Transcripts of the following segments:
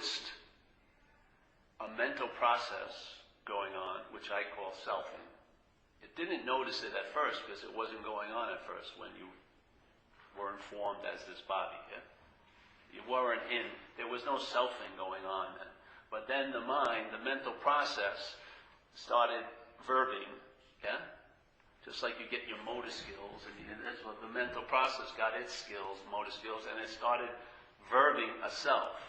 noticed a mental process going on, which I call selfing. It didn't notice it at first because it wasn't going on at first when you were informed as this body. Yeah? You weren't in, there was no selfing going on then. But then the mind, the mental process, started verbing, yeah? Just like you get your motor skills, and that's what the mental process got its skills, motor skills, and it started verbing a self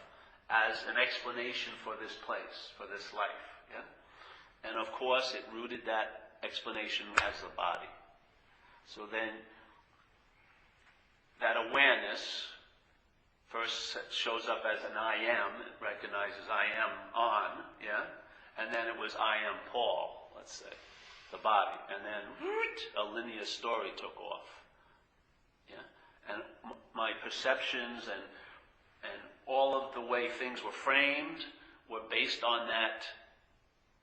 as an explanation for this place, for this life, yeah? And of course, it rooted that explanation as the body. So then, that awareness first shows up as an I am. It recognizes I am on, yeah? And then it was I am Paul, let's say, the body. And then, a linear story took off, yeah? And my perceptions and all of the way things were framed were based on that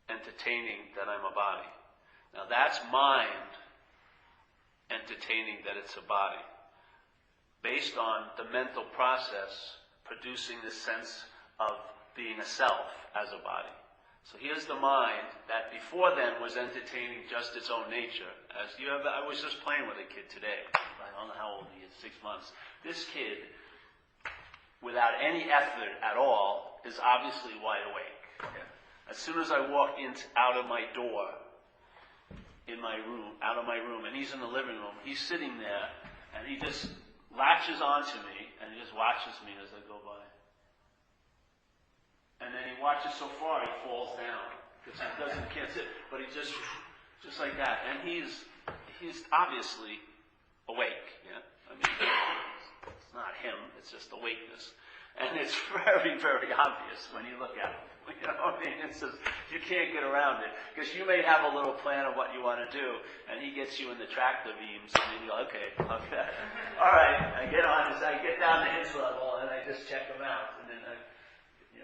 entertaining that I'm a body. Now that's mind entertaining that it's a body, based on the mental process producing this sense of being a self as a body. So here's the mind that before then was entertaining just its own nature. I was just playing with a kid today. I don't know how old he is, 6 months. This kid, without any effort at all, is obviously wide awake. Yeah. As soon as I walk out of my door, out of my room, and he's in the living room, he's sitting there, and he just latches onto me, and he just watches me as I go by. And then he watches so far, he falls down, because he can't sit, but he just like that. And he's obviously awake, yeah? I mean, it's not him, it's just awakeness. And it's very, very obvious when you look at him. You know what I mean? It's just, you can't get around it. Because you may have a little plan of what you want to do, and he gets you in the tractor beams, and then you go, okay. All right, I get down to his level, and I just check him out. And then I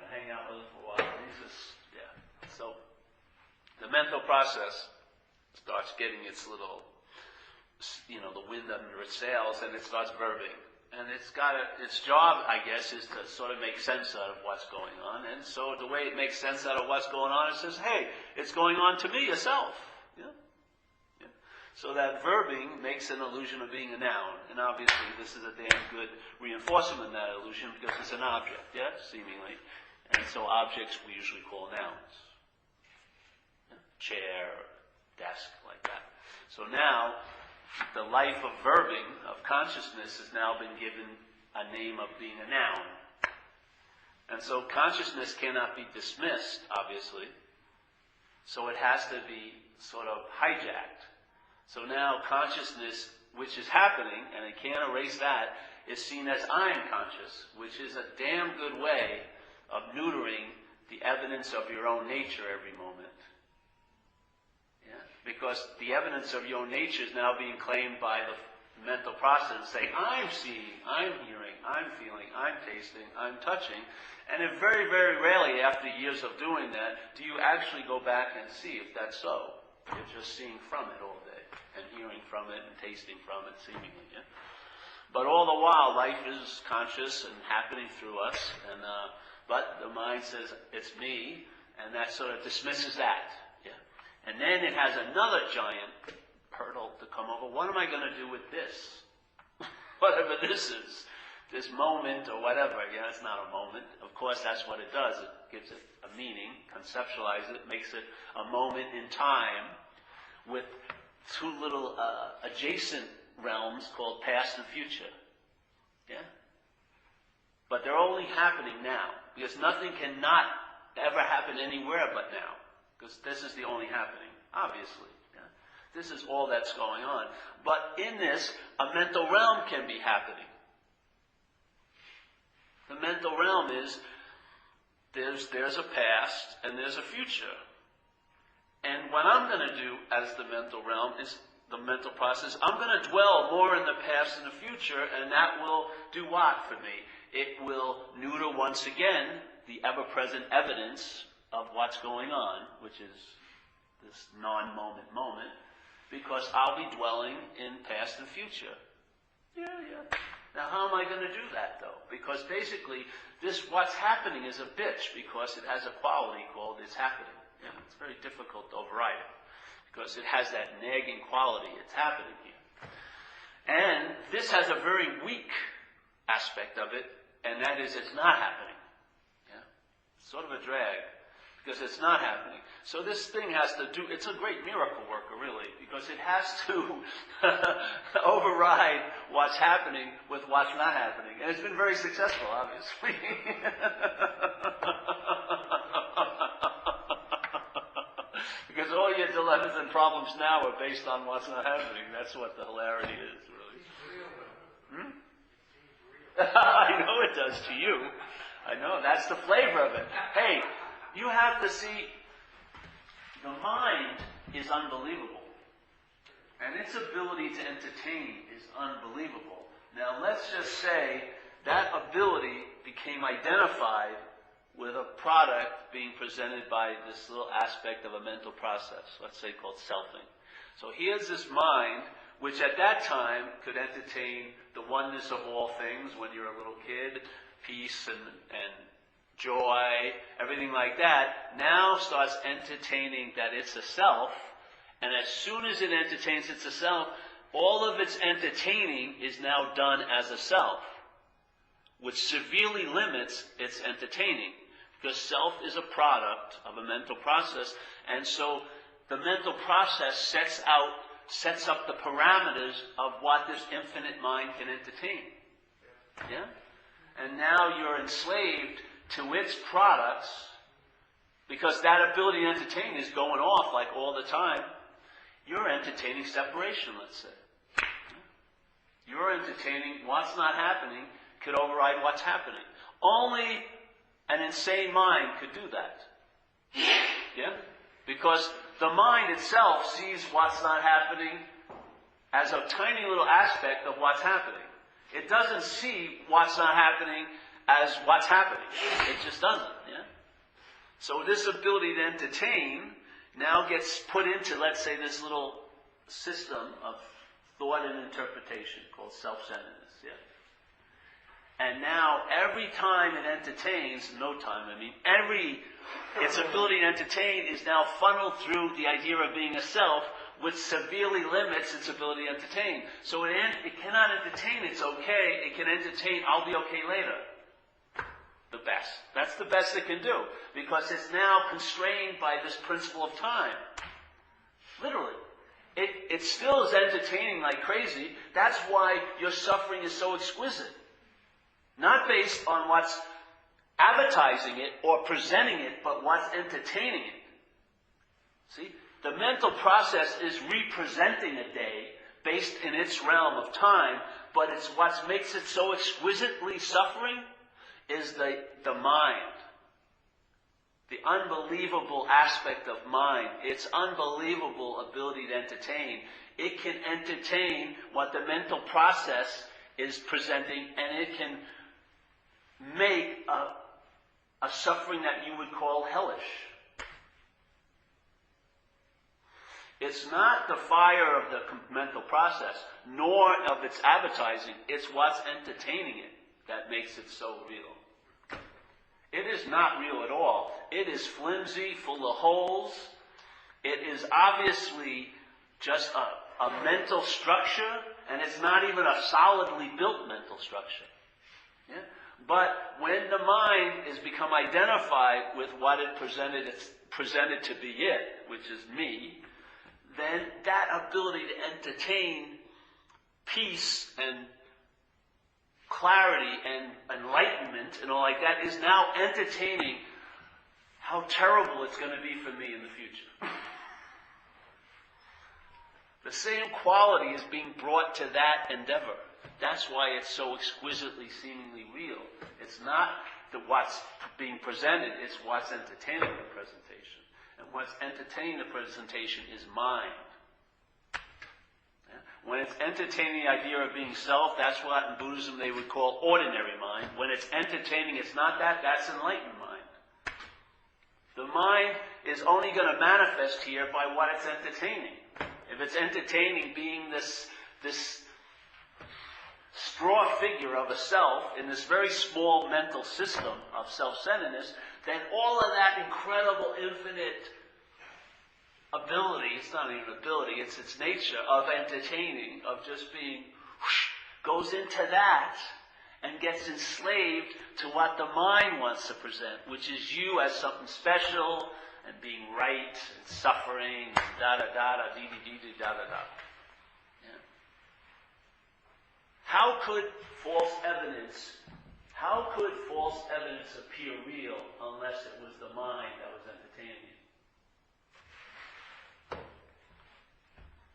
hang out with him for a while. And he's just, yeah. So, the mental process starts getting its little, the wind under its sails, and it starts verbing. And its job, I guess, is to sort of make sense out of what's going on. And so the way it makes sense out of what's going on, it says, hey, it's going on to me, a self. Yeah? Yeah. So that verbing makes an illusion of being a noun. And obviously this is a damn good reinforcement of that illusion because it's an object, yeah, seemingly. And so objects we usually call nouns. Yeah? Chair, desk, like that. So now, the life of verbing, of consciousness, has now been given a name of being a noun. And so consciousness cannot be dismissed, obviously. So it has to be sort of hijacked. So now consciousness, which is happening, and I can't erase that, is seen as I'm conscious, which is a damn good way of neutering the evidence of your own nature every moment. Because the evidence of your own nature is now being claimed by the mental process, saying, I'm seeing, I'm hearing, I'm feeling, I'm tasting, I'm touching. And it very, very rarely, after years of doing that, do you actually go back and see if that's so. You're just seeing from it all day, and hearing from it, and tasting from it, seemingly. Yeah? But all the while, life is conscious and happening through us, but the mind says, it's me, and that sort of dismisses that. And then it has another giant hurdle to come over. What am I going to do with this? Whatever this is. This moment or whatever. Yeah, it's not a moment. Of course, that's what it does. It gives it a meaning, conceptualizes it, makes it a moment in time with two little adjacent realms called past and future. Yeah? But they're only happening now. Because nothing cannot ever happen anywhere but now. Because this is the only happening, obviously. Yeah? This is all that's going on. But in this, a mental realm can be happening. The mental realm is, there's a past and there's a future. And what I'm going to do as the mental realm is the mental process. I'm going to dwell more in the past and the future, and that will do what for me? It will neuter once again the ever-present evidence of what's going on, which is this non-moment moment, because I'll be dwelling in past and future. Yeah. Now, how am I going to do that, though? Because basically, this what's happening is a bitch because it has a quality called it's happening. You know, it's very difficult to override it because it has that nagging quality. It's happening here. And this has a very weak aspect of it, and that is it's not happening. Yeah? It's sort of a drag because it's not happening. So this thing has to do, it's a great miracle worker, really, because it has to override what's happening with what's not happening. And it's been very successful, obviously. Because all your dilemmas and problems now are based on what's not happening. That's what the hilarity is, really. I know it does to you. I know, that's the flavor of it. Hey, you have to see, the mind is unbelievable. And its ability to entertain is unbelievable. Now let's just say that ability became identified with a product being presented by this little aspect of a mental process, let's say called selfing. So here's this mind, which at that time could entertain the oneness of all things when you're a little kid, peace and joy, everything like that, now starts entertaining that it's a self, and as soon as it entertains it's a self, all of its entertaining is now done as a self, which severely limits its entertaining, because self is a product of a mental process, and so the mental process sets up the parameters of what this infinite mind can entertain. Yeah? And now you're enslaved to its products, because that ability to entertain is going off like all the time. You're entertaining separation, let's say. You're entertaining what's not happening could override what's happening. Only an insane mind could do that. Yeah? Because the mind itself sees what's not happening as a tiny little aspect of what's happening. It doesn't see what's not happening as what's happening. It just doesn't, yeah? So this ability to entertain now gets put into, let's say, this little system of thought and interpretation called self-centeredness, yeah? And now, every time it entertains, its ability to entertain is now funneled through the idea of being a self, which severely limits its ability to entertain. So it cannot entertain, it's okay. It can entertain, I'll be okay later. The best. That's the best it can do, because it's now constrained by this principle of time. Literally. It still is entertaining like crazy. That's why your suffering is so exquisite. Not based on what's advertising it or presenting it, but what's entertaining it. See? The mental process is representing a day based in its realm of time, but it's what makes it so exquisitely suffering is the mind. The unbelievable aspect of mind, its unbelievable ability to entertain. It can entertain what the mental process is presenting, and it can make a suffering that you would call hellish. It's not the fire of the mental process, nor of its advertising. It's what's entertaining it that makes it so real. It is not real at all. It is flimsy, full of holes. It is obviously just a mental structure, and it's not even a solidly built mental structure. Yeah? But when the mind is become identified with what it presented to be it, which is me, then that ability to entertain peace and clarity and enlightenment and all like that is now entertaining how terrible it's going to be for me in the future. The same quality is being brought to that endeavor. That's why it's so exquisitely, seemingly real. It's not what's being presented, it's what's entertaining the presentation. And what's entertaining the presentation is mind. Yeah? When it's entertaining the idea of being self, that's what in Buddhism they would call ordinary mind. When it's entertaining, it's not that, that's enlightened mind. The mind is only going to manifest here by what it's entertaining. If it's entertaining being this straw figure of a self in this very small mental system of self-centeredness, then all of that incredible, infinite ability, it's not even ability, it's its nature of entertaining, of just being, goes into that and gets enslaved to what the mind wants to present, which is you as something special and being right and suffering, da-da-da-da, dee-dee-dee-dee-da-da-da. Yeah. How could false evidence appear real unless it was the mind that was entertaining it?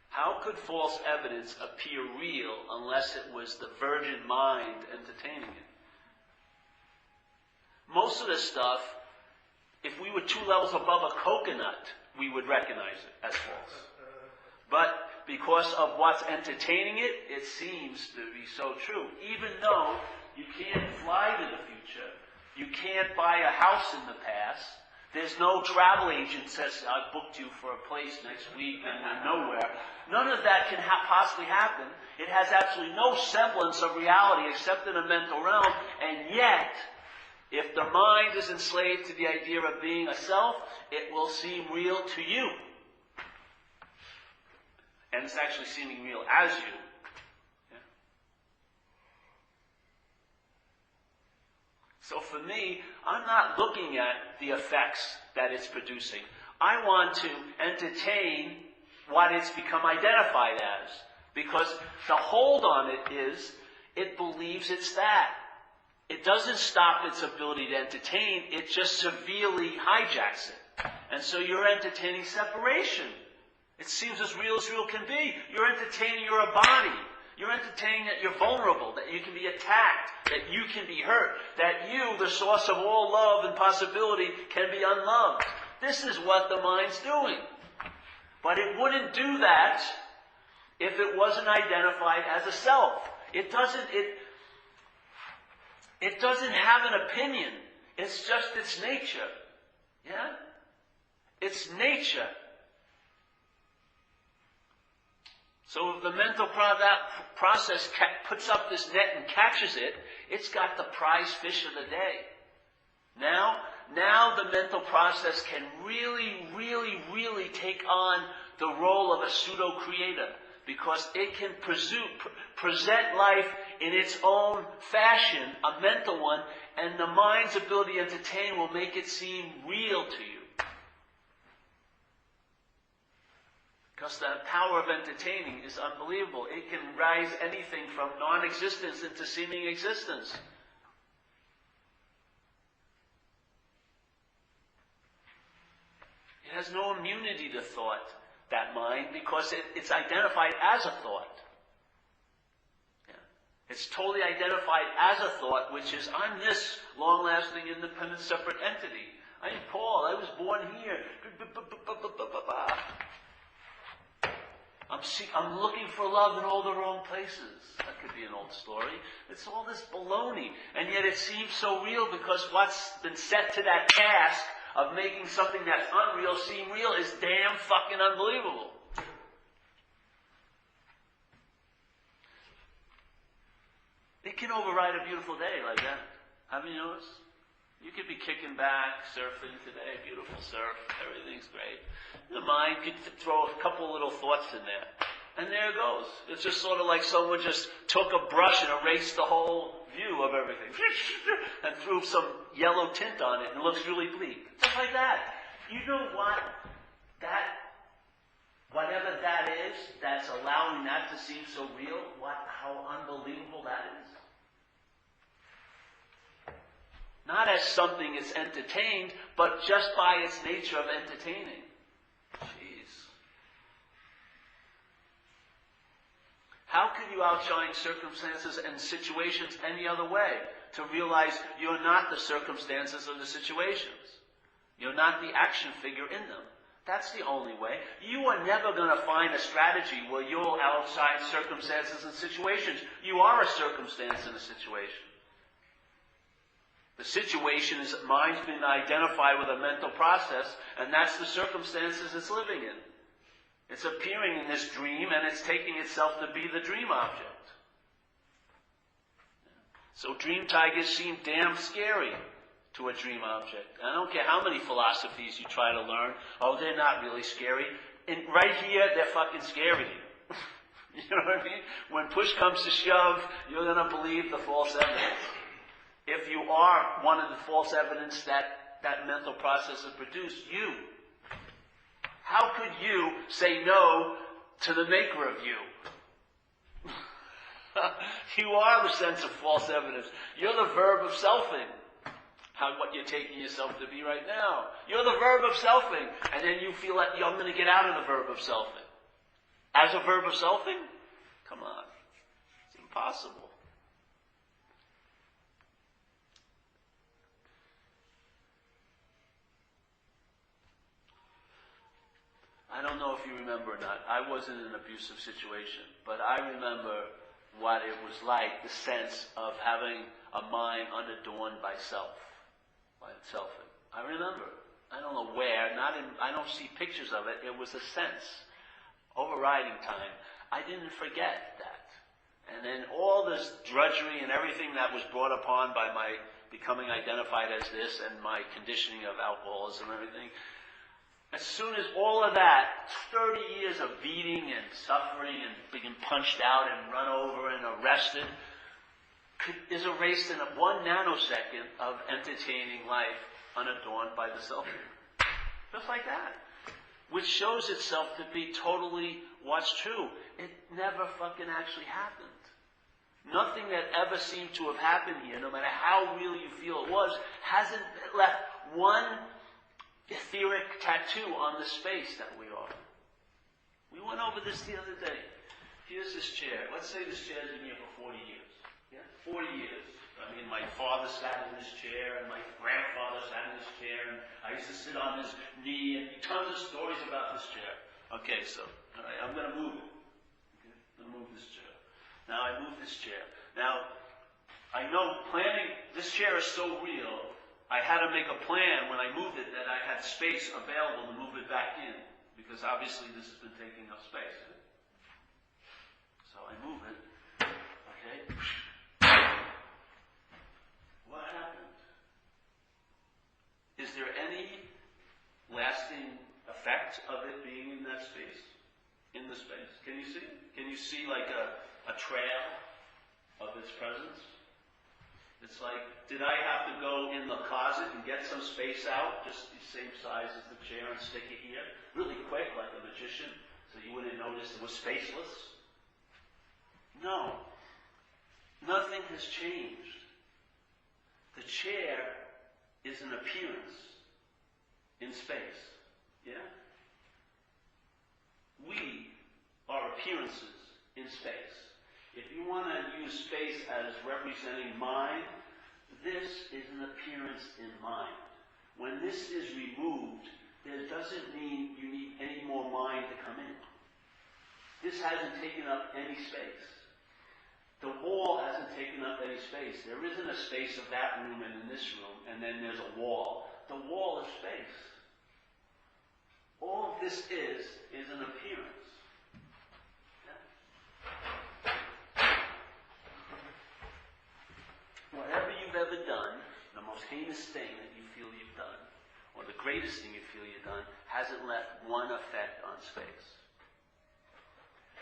How could false evidence appear real unless it was the virgin mind entertaining it? Most of this stuff, if we were 2 levels above a coconut, we would recognize it as false. But because of what's entertaining it, it seems to be so true. Even though you can't fly to the future, you can't buy a house in the past, there's no travel agent says, I've booked you for a place next week and we're nowhere. None of that can possibly happen. It has absolutely no semblance of reality except in a mental realm. And yet, if the mind is enslaved to the idea of being a self, it will seem real to you. And it's actually seeming real as you. Yeah. So for me, I'm not looking at the effects that it's producing. I want to entertain what it's become identified as. Because the hold on it is, it believes it's that. It doesn't stop its ability to entertain, it just severely hijacks it. And so you're entertaining separation. It seems as real can be. You're entertaining you're a body. You're entertaining that you're vulnerable, that you can be attacked, that you can be hurt, that you, the source of all love and possibility, can be unloved. This is what the mind's doing. But it wouldn't do that if it wasn't identified as a self. It doesn't have an opinion. It's just its nature. Yeah? It's nature. So if the mental process puts up this net and catches it, it's got the prize fish of the day. Now the mental process can really take on the role of a pseudo-creator, because it can present life in its own fashion, a mental one, and the mind's ability to entertain will make it seem real to you. Because the power of entertaining is unbelievable. It can rise anything from non-existence into seeming existence. It has no immunity to thought, that mind, because it's identified as a thought. Yeah. It's totally identified as a thought, which is, I'm this long-lasting, independent, separate entity. I'm Paul. I was born here. I'm looking for love in all the wrong places. That could be an old story. It's all this baloney. And yet it seems so real because what's been set to that task of making something that's unreal seem real is damn fucking unbelievable. It can override a beautiful day like that. Have you noticed? You could be kicking back, surfing today, beautiful surf, everything's great. The mind could throw a couple little thoughts in there. And there it goes. It's just sort of like someone just took a brush and erased the whole view of everything. And threw some yellow tint on it and it looks really bleak. Just like that. You know what? Whatever that is, that's allowing that to seem so real, how unbelievable that is. Not as something it's entertained, but just by its nature of entertaining. Jeez. How can you outshine circumstances and situations any other way? To realize you're not the circumstances or the situations. You're not the action figure in them. That's the only way. You are never going to find a strategy where you'll outshine circumstances and situations. You are a circumstance in a situation. The situation is that mind's been identified with a mental process, and that's the circumstances it's living in. It's appearing in this dream, and it's taking itself to be the dream object. So dream tigers seem damn scary to a dream object. I don't care how many philosophies you try to learn. Oh, they're not really scary. And right here, they're fucking scary. You know what I mean? When push comes to shove, you're going to believe the false evidence. If you are one of the false evidence that mental process has produced, how could you say no to the maker of you? You are the sense of false evidence. You're the verb of selfing. What you're taking yourself to be right now. You're the verb of selfing. And then you feel like, I'm going to get out of the verb of selfing. As a verb of selfing? Come on. It's impossible. I don't know if you remember or not. I wasn't in an abusive situation. But I remember what it was like, the sense of having a mind unadorned by self. By selfing. I remember. I don't know where. I don't see pictures of it. It was a sense. Overriding time. I didn't forget that. And then all this drudgery and everything that was brought upon by my becoming identified as this and my conditioning of alcoholism and everything. As soon as all of that, 30 years of beating and suffering and being punched out and run over and arrested, is erased in 1 nanosecond of entertaining life unadorned by the self. Just like that. Which shows itself to be totally what's true. It never fucking actually happened. Nothing that ever seemed to have happened here, no matter how real you feel it was, hasn't left one etheric tattoo on the space that we are. We went over this the other day. Here's this chair. Let's say this chair's been here for 40 years. 40 years. I mean, my father sat in this chair, and my grandfather sat in this chair, and I used to sit on his knee, and tons of stories about this chair. Okay, so, all right, I'm going to move it. Okay? I'm going to move this chair. Now, I move this chair. Now, I know planning, this chair is so real, I had to make a plan when I moved it that I had space available to move it back in, because obviously this has been taking up space. So I move it. Okay? What happened? Is there any lasting effect of it being in that space? In the space? Can you see it? Can you see like a trail of its presence? It's like, did I have to go in the closet and get some space out, just the same size as the chair, and stick it here? Really quick, like a magician, so you wouldn't notice it was spaceless? No. Nothing has changed. The chair is an appearance in space. Yeah? We are appearances in space. If you want to use space as representing mind, this is an appearance in mind. When this is removed, that doesn't mean you need any more mind to come in. This hasn't taken up any space. The wall hasn't taken up any space. There isn't a space of that room and in this room, and then there's a wall. The wall is space. All of this is an appearance. Yeah? Whatever you've ever done, the most heinous thing that you feel you've done, or the greatest thing you feel you've done, hasn't left one effect on space.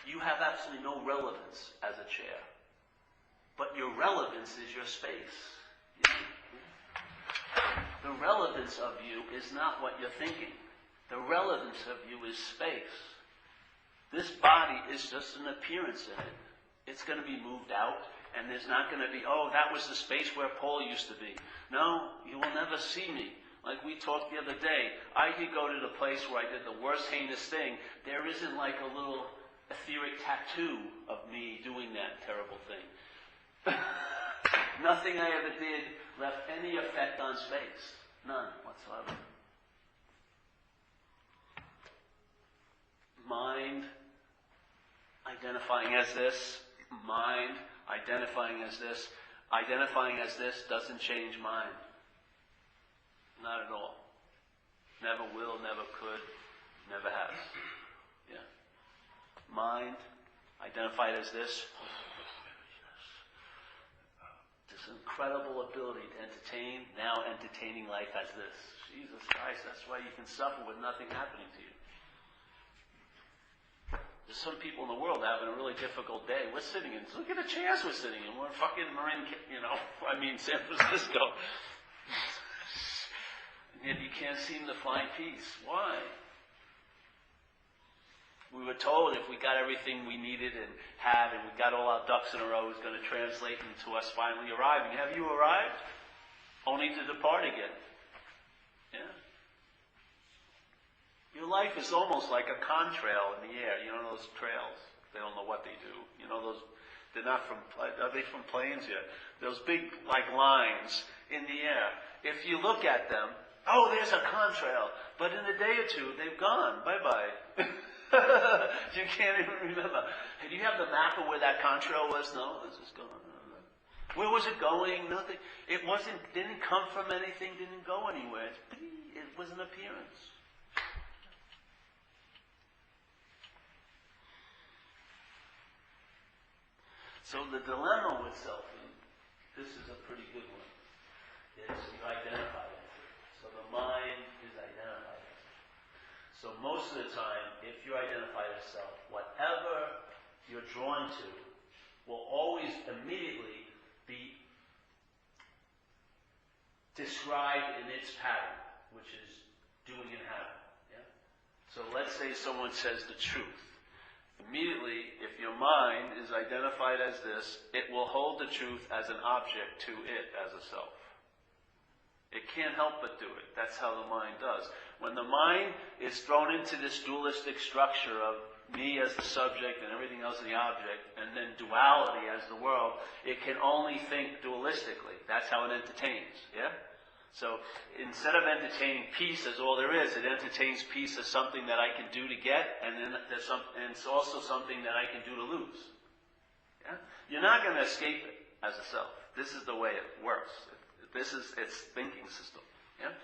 You have absolutely no relevance as a chair. But your relevance is your space. The relevance of you is not what you're thinking. The relevance of you is space. This body is just an appearance in it. It's going to be moved out, and there's not going to be, oh, that was the space where Paul used to be. No, you will never see me. Like we talked the other day, I could go to the place where I did the worst heinous thing. There isn't like a little etheric tattoo of me doing that terrible thing. Nothing I ever did left any effect on space. None whatsoever. Mind identifying as this, mind identifying as this, identifying as this doesn't change mind. Not at all. Never will, never could, never has. Yeah. Mind identified as this incredible ability to entertain, now entertaining life as this. Jesus Christ, that's why you can suffer with nothing happening to you. There's some people in the world having a really difficult day. We're sitting in, look at the chairs we're sitting in. We're in fucking San Francisco. And yet you can't seem to find peace. Why? We were told if we got everything we needed and had, and we got all our ducks in a row, it was going to translate into us finally arriving. Have you arrived? Only to depart again. Yeah. Your life is almost like a contrail in the air. You know those trails? They don't know what they do. You know those? They're not from. Are they from planes yet? Those big like lines in the air. If you look at them, oh, there's a contrail. But in a day or two, they've gone. Bye bye. You can't even remember. Do you have the map of where that contrail was? No, it's just gone. Where was it going? Nothing. It didn't come from anything, didn't go anywhere. It was an appearance. So the dilemma with selfing, this is a pretty good one, is you identify it. So the mind is identified. So most of the time, if you identify as self, whatever you're drawn to will always immediately be described in its pattern, which is doing and having. Yeah? So let's say someone says the truth. Immediately, if your mind is identified as this, it will hold the truth as an object to it as a self. It can't help but do it. That's how the mind does. When the mind is thrown into this dualistic structure of me as the subject and everything else the object, and then duality as the world, it can only think dualistically. That's how it entertains. Yeah? So instead of entertaining peace as all there is, it entertains peace as something that I can do to get, and then and it's also something that I can do to lose. Yeah? You're not going to escape it as a self. This is the way it works. This is its thinking system. Yeah?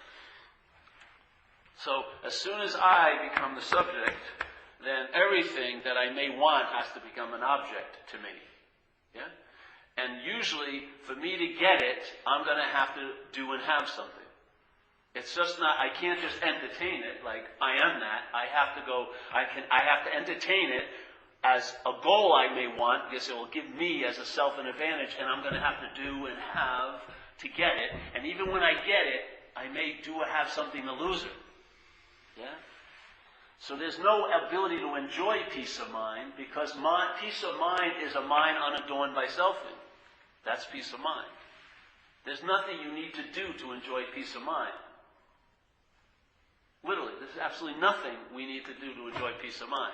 So as soon as I become the subject, then everything that I may want has to become an object to me. Yeah? And usually, for me to get it, I'm going to have to do and have something. It's just not, I can't just entertain it like I am that. I have to entertain it as a goal I may want, because it will give me as a self an advantage, and I'm going to have to do and have to get it. And even when I get it, I may do or have something to lose it. Yeah? So there's no ability to enjoy peace of mind, because peace of mind is a mind unadorned by selfing. That's peace of mind. There's nothing you need to do to enjoy peace of mind. Literally, there's absolutely nothing we need to do to enjoy peace of mind.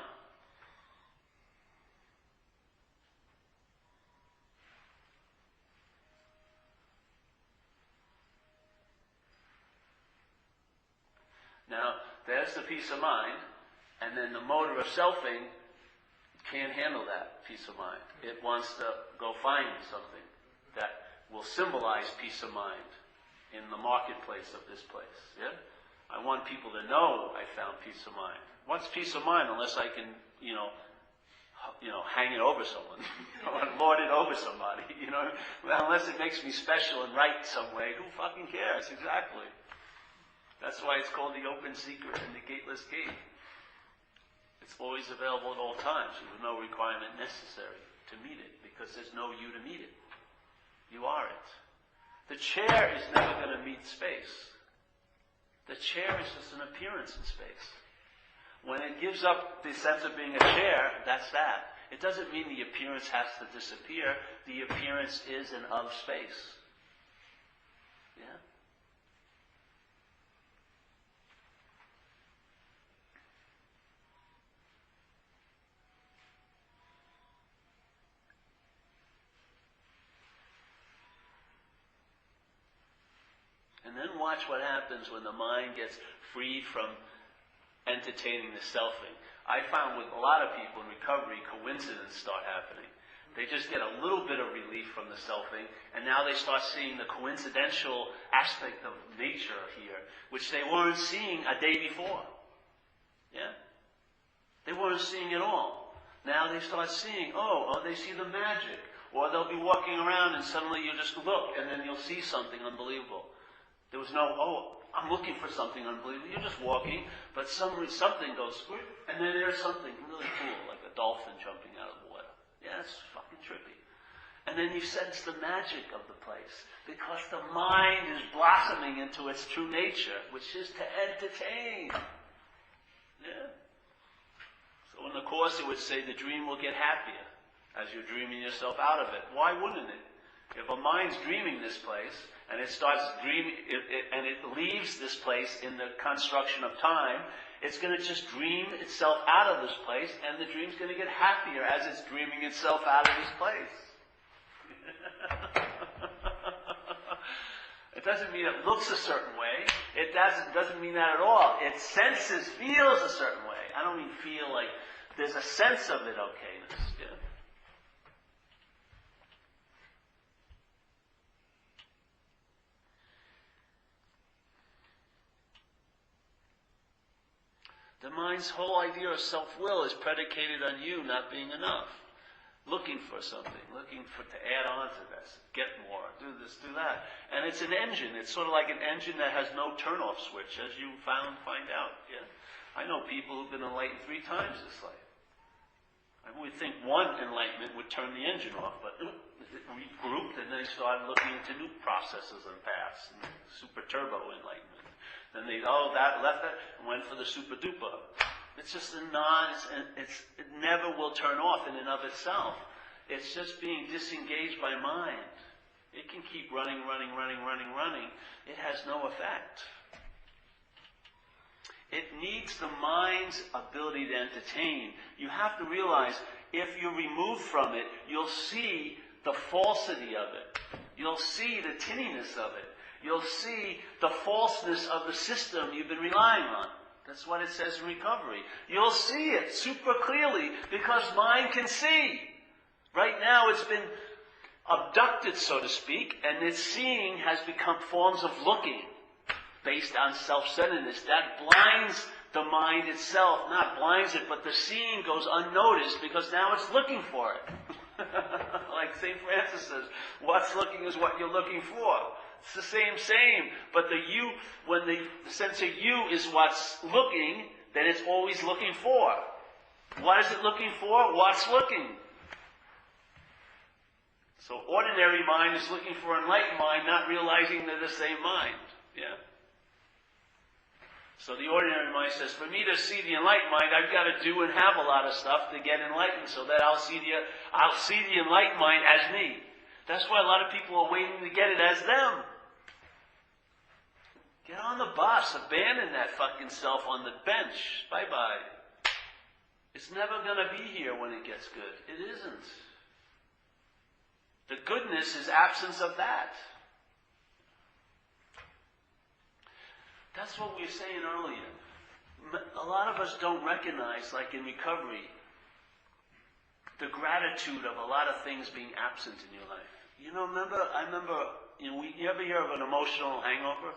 Now, there's the peace of mind, and then the motor of selfing can't handle that peace of mind. It wants to go find something that will symbolize peace of mind in the marketplace of this place. Yeah? I want people to know I found peace of mind. What's peace of mind unless I can, hang it over someone, or lord it over somebody, Well, unless it makes me special and right some way, who fucking cares? Exactly. That's why it's called the open secret and the gateless gate. It's always available at all times. There's no requirement necessary to meet it, because there's no you to meet it. You are it. The chair is never going to meet space. The chair is just an appearance in space. When it gives up the sense of being a chair, that's that. It doesn't mean the appearance has to disappear. The appearance is and of space. Yeah? And then watch what happens when the mind gets freed from entertaining the selfing. I found with a lot of people in recovery, coincidences start happening. They just get a little bit of relief from the selfing, and now they start seeing the coincidental aspect of nature here, which they weren't seeing a day before. Yeah? They weren't seeing it all. Now they start seeing, they see the magic. Or they'll be walking around and suddenly you just look and then you'll see something unbelievable. There was no, oh, I'm looking for something unbelievable. You're just walking, but something goes, and then there's something really cool, like a dolphin jumping out of the water. Yeah, it's fucking trippy. And then you sense the magic of the place, because the mind is blossoming into its true nature, which is to entertain. Yeah. So in the Course it would say the dream will get happier as you're dreaming yourself out of it. Why wouldn't it? If a mind's dreaming this place, and it starts dreaming, and it leaves this place in the construction of time, it's going to just dream itself out of this place, and the dream's going to get happier as it's dreaming itself out of this place. It doesn't mean it looks a certain way. It doesn't mean that at all. It senses, feels a certain way. I don't mean feel like there's a sense of it okayness. Yeah? The mind's whole idea of self-will is predicated on you not being enough. Looking for something, to add on to this, get more, do this, do that. And it's an engine. It's sort of like an engine that has no turn-off switch, as you find out. Yeah? I know people who've been enlightened 3 times this life. I would think one enlightenment would turn the engine off, but it regrouped and they started looking into new processes and paths, and super turbo enlightenment. Then that left it and went for the super duper. It's just it never will turn off in and of itself. It's just being disengaged by mind. It can keep running. It has no effect. It needs the mind's ability to entertain. You have to realize, if you're removed from it, you'll see the falsity of it. You'll see the tinniness of it. You'll see the falseness of the system you've been relying on. That's what it says in recovery. You'll see it super clearly because mind can see. Right now it's been abducted, so to speak, and its seeing has become forms of looking based on self-centeredness. That blinds the mind itself. Not blinds it, but the seeing goes unnoticed because now it's looking for it. Like St. Francis says, what's looking is what you're looking for. It's the same, but the you, when the sense of you is what's looking, then it's always looking for. What is it looking for? What's looking? So ordinary mind is looking for enlightened mind, not realizing they're the same mind. Yeah. So the ordinary mind says, for me to see the enlightened mind, I've got to do and have a lot of stuff to get enlightened, so that I'll see the enlightened mind as me. That's why a lot of people are waiting to get it as them. Get on the bus. Abandon that fucking self on the bench. Bye-bye. It's never going to be here when it gets good. It isn't. The goodness is absence of that. That's what we were saying earlier. A lot of us don't recognize, like in recovery, the gratitude of a lot of things being absent in your life. You ever hear of an emotional hangover?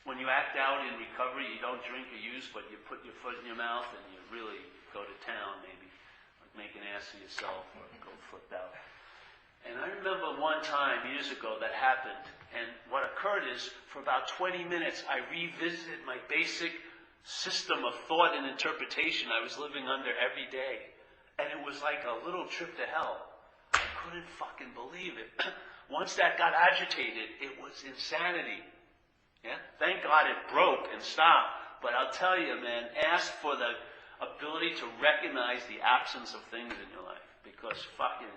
When you act out in recovery, you don't drink or use, but you put your foot in your mouth and you really go to town, maybe, like make an ass of yourself or go flipped out. And I remember one time, years ago, that happened, and what occurred is, for about 20 minutes, I revisited my basic system of thought and interpretation I was living under every day. And it was like a little trip to hell. I couldn't fucking believe it. Once that got agitated, it was insanity. Yeah? Thank God it broke and stopped. But I'll tell you, man, ask for the ability to recognize the absence of things in your life. Because fucking,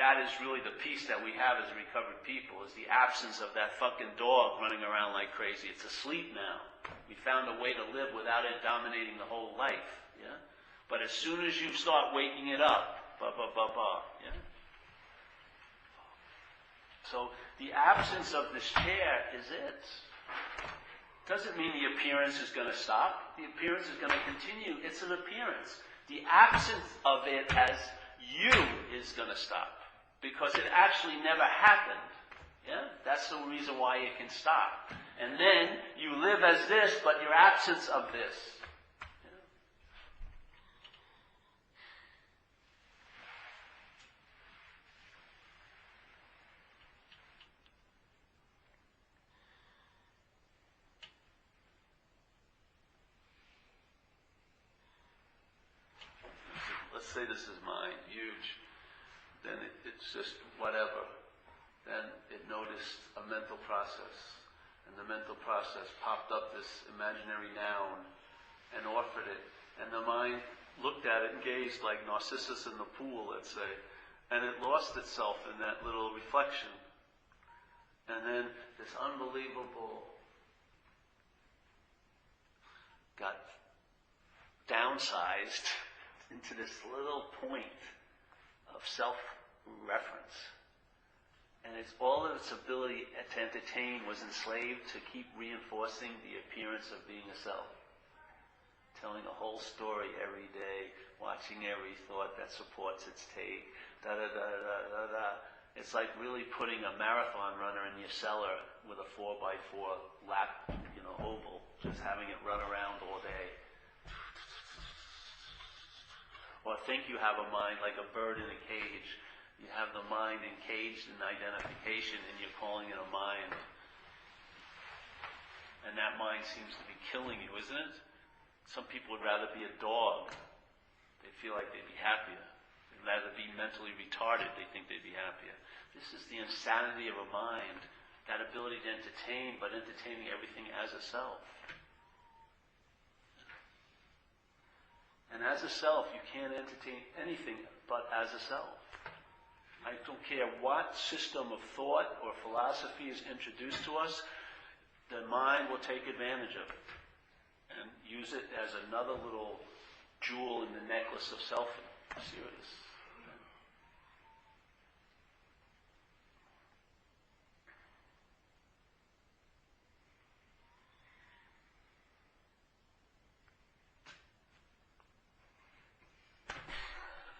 that is really the peace that we have as recovered people, is the absence of that fucking dog running around like crazy. It's asleep now. We found a way to live without it dominating the whole life. Yeah? But as soon as you start waking it up, yeah? So the absence of this chair is it. Doesn't mean the appearance is going to stop. The appearance is going to continue. It's an appearance. The absence of it as you is going to stop. Because it actually never happened. Yeah? That's the reason why it can stop. And then you live as this, but your absence of this. say this is mind, huge. Then it's just whatever. Then it noticed a mental process. And the mental process popped up this imaginary noun and offered it. And the mind looked at it and gazed like Narcissus in the pool, let's say. And it lost itself in that little reflection. And then this unbelievable got downsized into this little point of self-reference. And it's all of its ability to entertain was enslaved to keep reinforcing the appearance of being a self. Telling a whole story every day, watching every thought that supports its take, da-da-da-da-da-da. It's like really putting a marathon runner in your cellar with a 4x4 lap, oval, just having it run around all day. Or think you have a mind like a bird in a cage. You have the mind encaged in identification and you're calling it a mind. And that mind seems to be killing you, isn't it? Some people would rather be a dog. They feel like they'd be happier. They'd rather be mentally retarded. They think they'd be happier. This is the insanity of a mind. That ability to entertain, but entertaining everything as a self. And as a self, you can't entertain anything but as a self. I don't care what system of thought or philosophy is introduced to us, the mind will take advantage of it and use it as another little jewel in the necklace of selfing. Serious.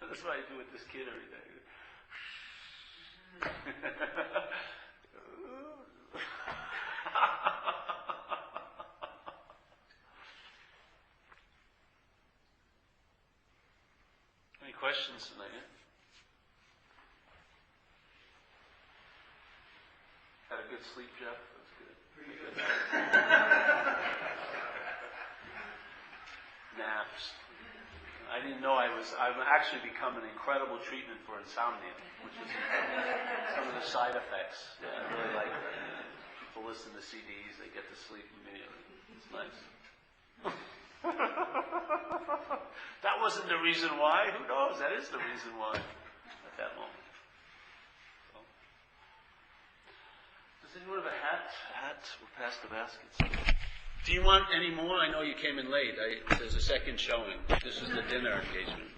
That's what I do with this kid every day. Any questions tonight? Had a good sleep, Jeff? That's good. Pretty good. Naps. I didn't know I've actually become an incredible treatment for insomnia, which is some of the side effects. Yeah, I really like it. People listen to CDs, they get to sleep immediately. It's nice. That wasn't the reason why. Who knows? That is the reason why at that moment. So. Does anyone have a hat? We'll pass the baskets. Do you want any more? I know you came in late. There's a second showing. This is the dinner engagement.